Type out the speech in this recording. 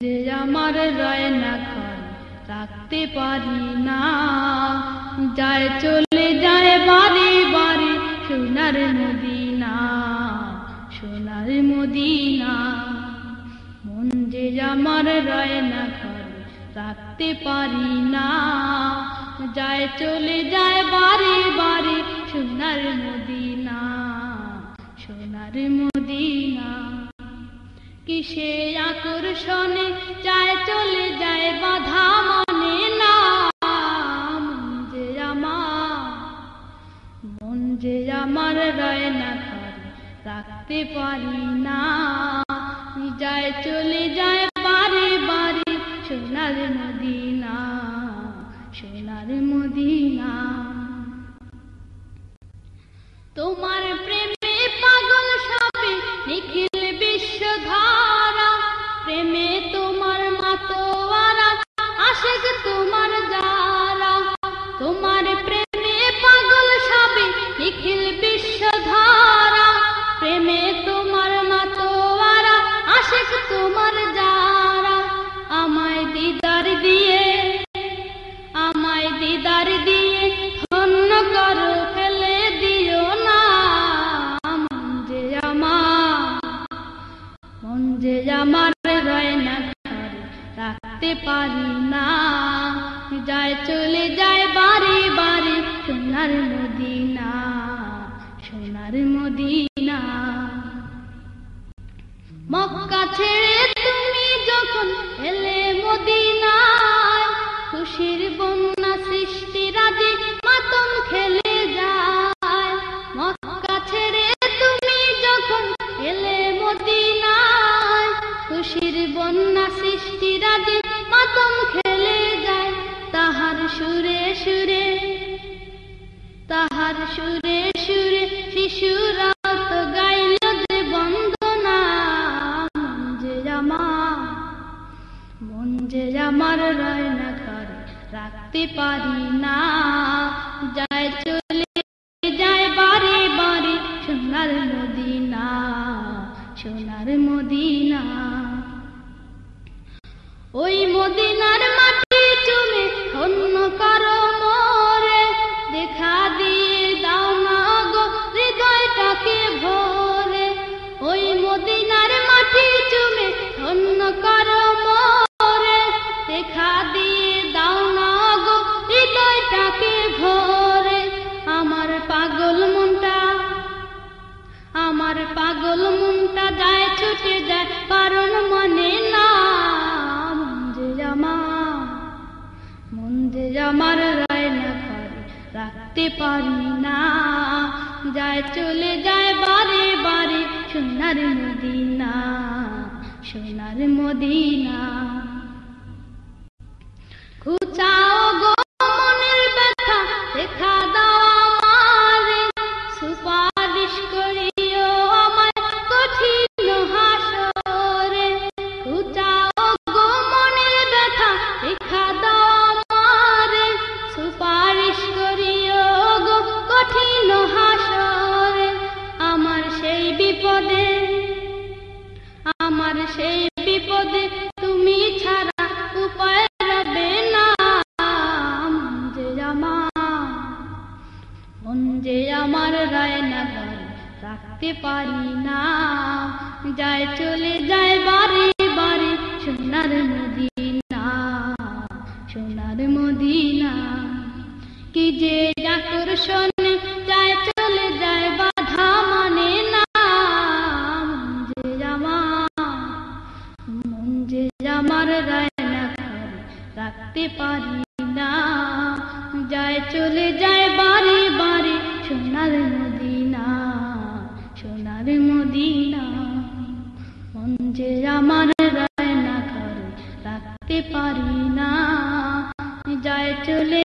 যে আমার রয় না ঘর রাখতে পারি না, যায় চলে যায় বারে বারে সোনার মদিনা, সোনার মদিনা। মন যে আমার রয় না ঘর রাখতে পারি না, যায় চলে যায় বারে বারে সোনার মদিনা, সোনার মদিনা। কিসে আকর্ষণে যায় চলে যায় বাধা মানে না, মন যে আমার রয় না ঘর রাখতে পারি না, যায় চলে যায় বারে বারে সোনার মদিনা, সোনার মদিনা। তোমার প্রেমে পাগল সবে নিখিল বিশ্বধারা, প্রেমে তোমার মাতোয়ারা আশিক তোমার যারা, তোমার প্রেমে পাগল সবে নিখিল বিশ্বধারা, প্রেমে তোমার মাতোয়ারা আশিক তোমার যারা। আমায় দিদার দিয়ে, আমায় দিদার দিয়ে ধন্য করো ফেলে দিও না, মন যে আমার রয় না ঘর রাখতে পারি না, যায় চলে যায় বারে বারে সোনার মদিনা, সোনার মদিনা। মক্কা ছেড়ে তুমি যখন এলে মদিনায়, খুশির বন্যা সৃষ্টি রাজে মাতম খেলে যায়। মক্কা ছেড়ে তুমি যখন এলে মদিনায়, খুশির বন্যা সৃষ্টি রাজে মাতম খেলে যায়। তাহার সুরে সুরে, তাহার সুরে সুরে শিশুরা তো গাইল যে বন্দনা, মন যে আমার রয় না ঘর রাখতে পারি না, যায় চলে যায় বারে বারে সোনার মদিনা, সোনার মদিনা। ওই মদিনার মাটি চুমে ধন্য করো মোরে, দেখা দিয়ে দাও না গো হৃদয়টাকে ভরে। ওই মদিনার মাটি চুমে ধন্য করো মোরে, দেখা দিয়ে দাও না গো হৃদয়টাকে ভরে। আমার পাগল মনটা, আমার পাগল মনটা যায় ছুটে যায় কারণ মনে না, মন যে আমার রয় না ঘর রাখতে পারি না, যায় চলে যায় বারে বারে সোনার মদিনা, সোনার মদিনা। ঘুচাও গো মনের ব্যথা দেখা দাও আমারে, সুপারিশ করিও আমায় কঠিন হাসরে। ঘুচাও গো মনের ব্যথা দেখা দাও আমারে, সুপারিশ করিও গো কঠিন হাসরে। আমার সেই বিপদে, আমার সেই বিপদে তুমি ছাড়া উপায় রবে না, মন যে আমার রয় না ঘর রাখতে পারি না, যায় চলে যায় বারে বারে সোনার মদিনা, সোনার মদিনা। কি যে আকর্ষণে যায় চলে যায় বাধা মানে না, মন যে আমার রয় না ঘর রাখতে পারি না, যায় চলে যায় বারে বারে সোনার মদিনা, সোনার মদিনা। মন যে আমার রয় না ঘর রাখতে পারি না, যায় চলে